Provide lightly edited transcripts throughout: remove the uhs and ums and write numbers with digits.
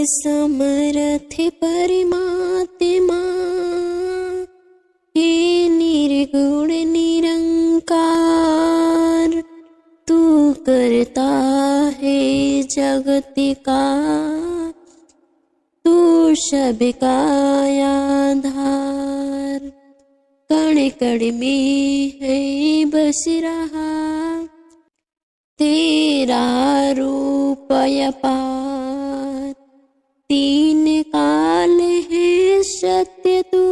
समर्थ परमात्मा, हे निर्गुण निरंकार, तू करता है जगत का, तू सबका आधार। कण कण में है बस रहा तेरा रूप अपार। तीन काल है सत्य तू,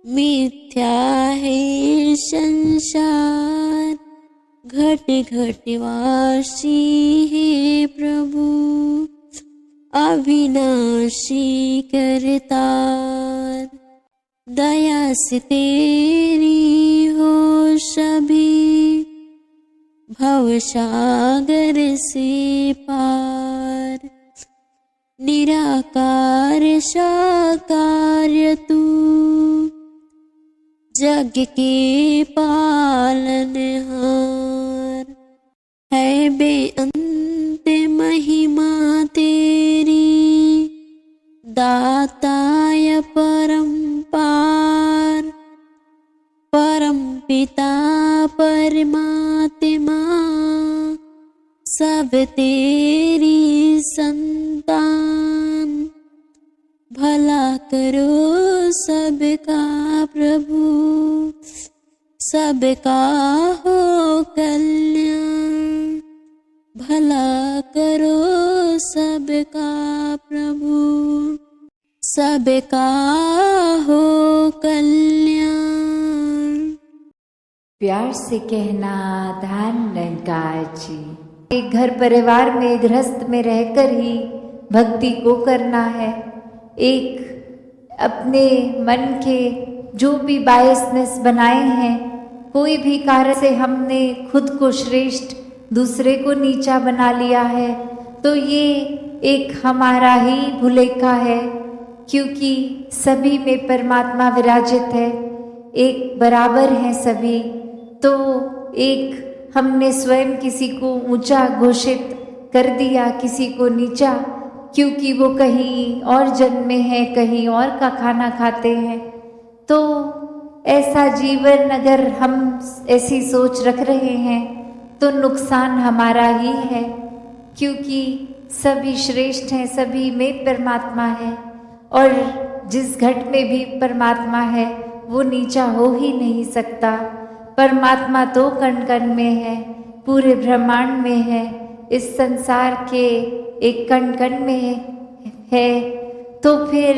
मिथ्या है संसार। घट घट वासी है प्रभु, अविनाशी करतार। दया से तेरी हो सभी, भवसागर से पार। निराकार साकार तू, जग के पालनहार। है बेअंत महिमा तेरी, दाताय परम्पार। परम पिता परमात्मा, सब तेरी संतान। भला करो सबका प्रभु, सबका हो कल्याण। भला करो सबका प्रभु, सबका हो कल्याण। प्यार से कहना धन निरंकार जी। एक घर परिवार में गृहस्थ में रहकर ही भक्ति को करना है। एक अपने मन के जो भी बायसनेस बनाए हैं, कोई भी कार्य से हमने खुद को श्रेष्ठ दूसरे को नीचा बना लिया है, तो ये एक हमारा ही भुलेखा है, क्योंकि सभी में परमात्मा विराजित है, एक बराबर हैं सभी। तो एक हमने स्वयं किसी को ऊंचा घोषित कर दिया, किसी को नीचा, क्योंकि वो कहीं और जन्मे हैं, कहीं और का खाना खाते हैं। तो ऐसा जीवन अगर हम ऐसी सोच रख रहे हैं तो नुकसान हमारा ही है, क्योंकि सभी श्रेष्ठ हैं, सभी में परमात्मा है। और जिस घट में भी परमात्मा है वो नीचा हो ही नहीं सकता। परमात्मा तो कण कण में है, पूरे ब्रह्मांड में है, इस संसार के एक कण कण में है। तो फिर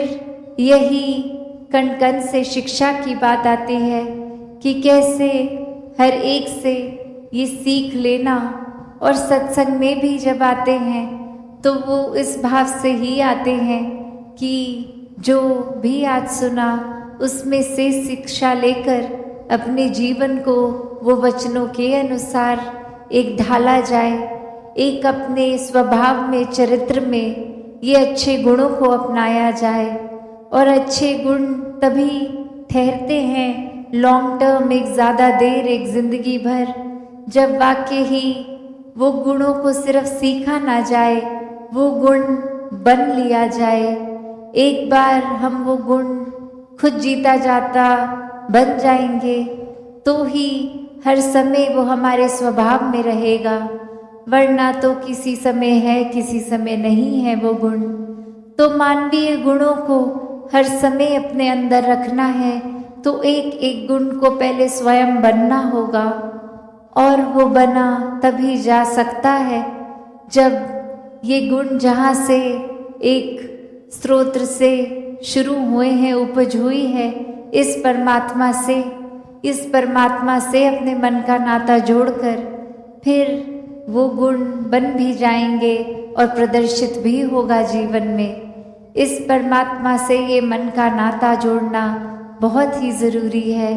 यही कण कण से शिक्षा की बात आती है कि कैसे हर एक से ये सीख लेना। और सत्संग में भी जब आते हैं तो वो इस भाव से ही आते हैं कि जो भी आज सुना उसमें से शिक्षा लेकर अपने जीवन को वो वचनों के अनुसार एक ढाला जाए, एक अपने स्वभाव में, चरित्र में ये अच्छे गुणों को अपनाया जाए। और अच्छे गुण तभी ठहरते हैं लॉन्ग टर्म, एक ज़्यादा देर, एक ज़िंदगी भर, जब वाकई ही वो गुणों को सिर्फ सीखा ना जाए, वो गुण बन लिया जाए। एक बार हम वो गुण खुद जीता जाता बन जाएंगे तो ही हर समय वो हमारे स्वभाव में रहेगा, वरना तो किसी समय है, किसी समय नहीं है वो गुण। तो मानवीय गुणों को हर समय अपने अंदर रखना है तो एक एक गुण को पहले स्वयं बनना होगा, और वो बना तभी जा सकता है जब ये गुण जहाँ से एक स्रोत से शुरू हुए हैं, उपज हुई है, इस परमात्मा से अपने मन का नाता जोड़कर फिर वो गुण बन भी जाएंगे और प्रदर्शित भी होगा जीवन में। इस परमात्मा से ये मन का नाता जोड़ना बहुत ही ज़रूरी है।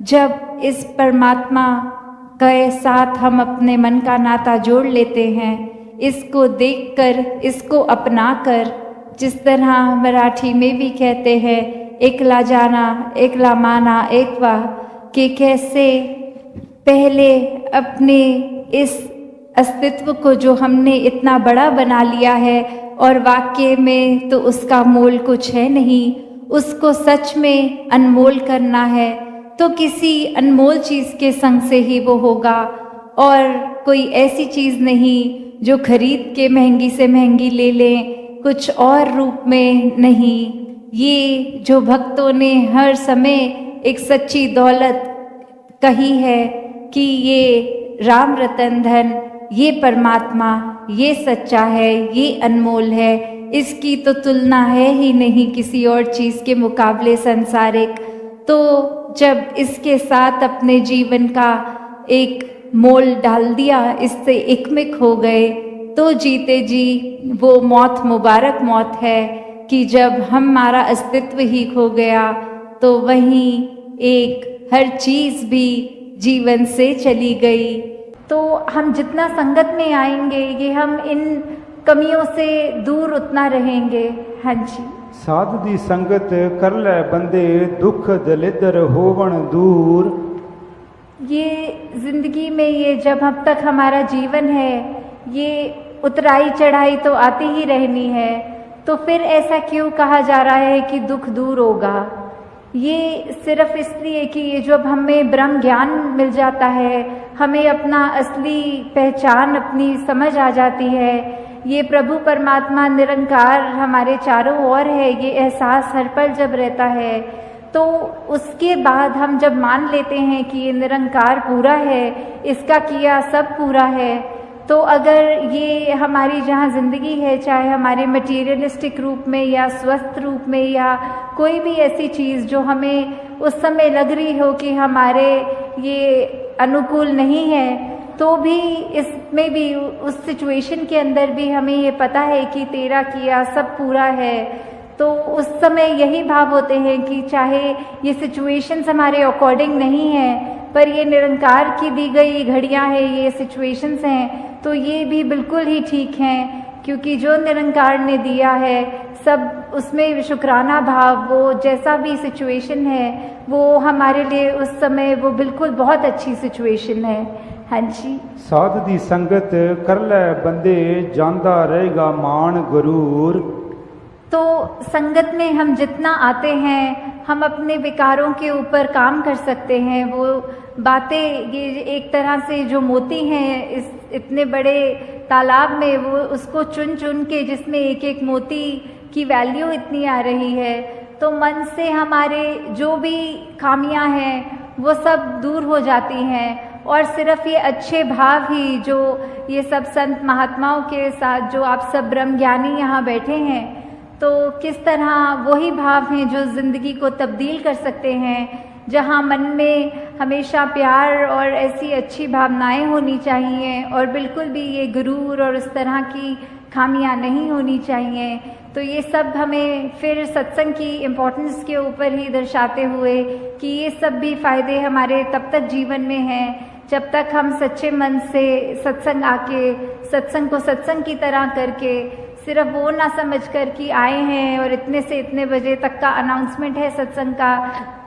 जब इस परमात्मा के साथ हम अपने मन का नाता जोड़ लेते हैं, इसको देखकर, इसको अपनाकर, जिस तरह मराठी में भी कहते हैं एकला जाना एकला माना एकवा, कि कैसे पहले अपने इस अस्तित्व को जो हमने इतना बड़ा बना लिया है और वाक्य में तो उसका मोल कुछ है नहीं, उसको सच में अनमोल करना है तो किसी अनमोल चीज़ के संग से ही वो होगा, और कोई ऐसी चीज़ नहीं जो खरीद के महंगी से महंगी ले लें, कुछ और रूप में नहीं। ये जो भक्तों ने हर समय एक सच्ची दौलत कही है कि ये राम रतन धन, ये परमात्मा, ये सच्चा है, ये अनमोल है, इसकी तो तुलना है ही नहीं किसी और चीज़ के मुकाबले सांसारिक। तो जब इसके साथ अपने जीवन का एक मोल डाल दिया, इससे एकमिक हो गए, तो जीते जी वो मौत मुबारक मौत है कि जब हमारा अस्तित्व ही खो गया तो वहीं एक हर चीज़ भी जीवन से चली गई। तो हम जितना संगत में आएंगे ये हम इन कमियों से दूर उतना रहेंगे। हाँ जी। साध दी संगत कर ले बंदे, दुख दलिदर होवन दूर। ये जिंदगी में ये जब अब तक हमारा जीवन है, ये उतराई चढ़ाई तो आती ही रहनी है, तो फिर ऐसा क्यों कहा जा रहा है कि दुख दूर होगा? ये सिर्फ इसलिए कि ये जब हमें ब्रह्म ज्ञान मिल जाता है, हमें अपना असली पहचान अपनी समझ आ जाती है, ये प्रभु परमात्मा निरंकार हमारे चारों ओर है, ये एहसास हर पल जब रहता है, तो उसके बाद हम जब मान लेते हैं कि ये निरंकार पूरा है, इसका किया सब पूरा है, तो अगर ये हमारी जहाँ ज़िंदगी है, चाहे हमारे मटेरियलिस्टिक रूप में या स्वस्थ रूप में या कोई भी ऐसी चीज़ जो हमें उस समय लग रही हो कि हमारे ये अनुकूल नहीं है, तो भी इसमें भी उस सिचुएशन के अंदर भी हमें ये पता है कि तेरा किया सब पूरा है, तो उस समय यही भाव होते हैं कि चाहे ये सिचुएशंस हमारे अकॉर्डिंग नहीं है, पर ये निरंकार की दी गई घड़ियां हैं, ये सिचुएशंस हैं, तो ये भी बिल्कुल ही ठीक हैं, क्योंकि जो निरंकार ने दिया है सब उसमें शुक्राना भाव, वो जैसा भी सिचुएशन है वो हमारे लिए उस समय वो बिल्कुल बहुत अच्छी सिचुएशन है। हाँ जी। साध दी संगत कर ले बंदे, जानदा रहेगा मान गरूर। तो संगत में हम जितना आते हैं हम अपने विकारों के ऊपर काम कर सकते हैं। वो बातें ये एक तरह से जो मोती हैं इस इतने बड़े तालाब में, वो उसको चुन चुन के जिसमें एक एक मोती की वैल्यू इतनी आ रही है, तो मन से हमारे जो भी खामियां हैं वो सब दूर हो जाती हैं, और सिर्फ ये अच्छे भाव ही जो ये सब संत महात्माओं के साथ जो आप सब ब्रह्म ज्ञानी यहाँ बैठे हैं, तो किस तरह वही भाव हैं जो ज़िंदगी को तब्दील कर सकते हैं, जहाँ मन में हमेशा प्यार और ऐसी अच्छी भावनाएं होनी चाहिए और बिल्कुल भी ये गुरूर और इस तरह की खामियां नहीं होनी चाहिए। तो ये सब हमें फिर सत्संग की इम्पोर्टेंस के ऊपर ही दर्शाते हुए कि ये सब भी फ़ायदे हमारे तब तक जीवन में हैं जब तक हम सच्चे मन से सत्संग आके सत्संग को सत्संग की तरह करके, सिर्फ वो ना समझकर कि आए हैं और इतने से इतने बजे तक का अनाउंसमेंट है सत्संग का,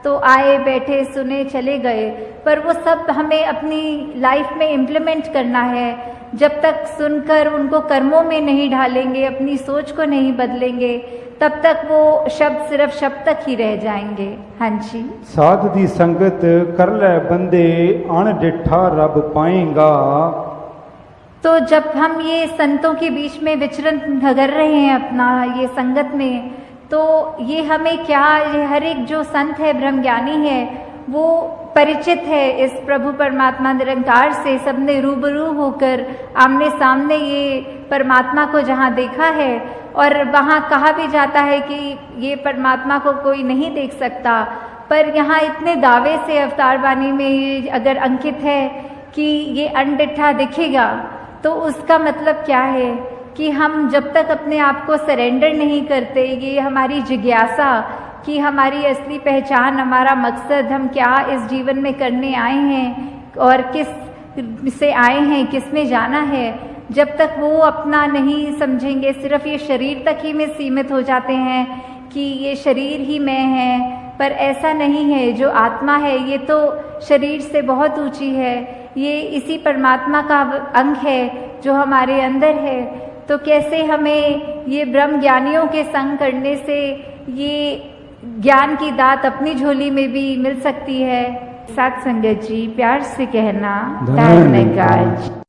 तो आए बैठे सुने चले गए, पर वो सब हमें अपनी लाइफ में इम्प्लीमेंट करना है। जब तक सुनकर उनको कर्मों में नहीं ढालेंगे, अपनी सोच को नहीं बदलेंगे, तब तक वो शब्द सिर्फ शब्द तक ही रह जाएंगे। हाँ जी। साध दी संगत कर ले बंदे, अण डिठा रब पाएगा। तो जब हम ये संतों के बीच में विचरण कर रहे हैं अपना ये संगत में, तो ये हमें क्या, ये हर एक जो संत है ब्रह्मज्ञानी है वो परिचित है इस प्रभु परमात्मा निरंकार से। सबने रूबरू होकर आमने सामने ये परमात्मा को जहाँ देखा है, और वहाँ कहा भी जाता है कि ये परमात्मा को कोई नहीं देख सकता, पर यहाँ इतने दावे से अवतार वाणी में ये अगर अंकित है कि ये अनडिठा दिखेगा, तो उसका मतलब क्या है कि हम जब तक अपने आप को सरेंडर नहीं करते, ये हमारी जिज्ञासा कि हमारी असली पहचान, हमारा मकसद, हम क्या इस जीवन में करने आए हैं और किस से आए हैं, किस में जाना है, जब तक वो अपना नहीं समझेंगे, सिर्फ ये शरीर तक ही में सीमित हो जाते हैं कि ये शरीर ही मैं है, पर ऐसा नहीं है। जो आत्मा है ये तो शरीर से बहुत ऊंची है, ये इसी परमात्मा का अंग है जो हमारे अंदर है। तो कैसे हमें ये ब्रह्म ज्ञानियों के संग करने से ये ज्ञान की दात अपनी झोली में भी मिल सकती है। साथ संगत जी प्यार से कहना धन्यवाद।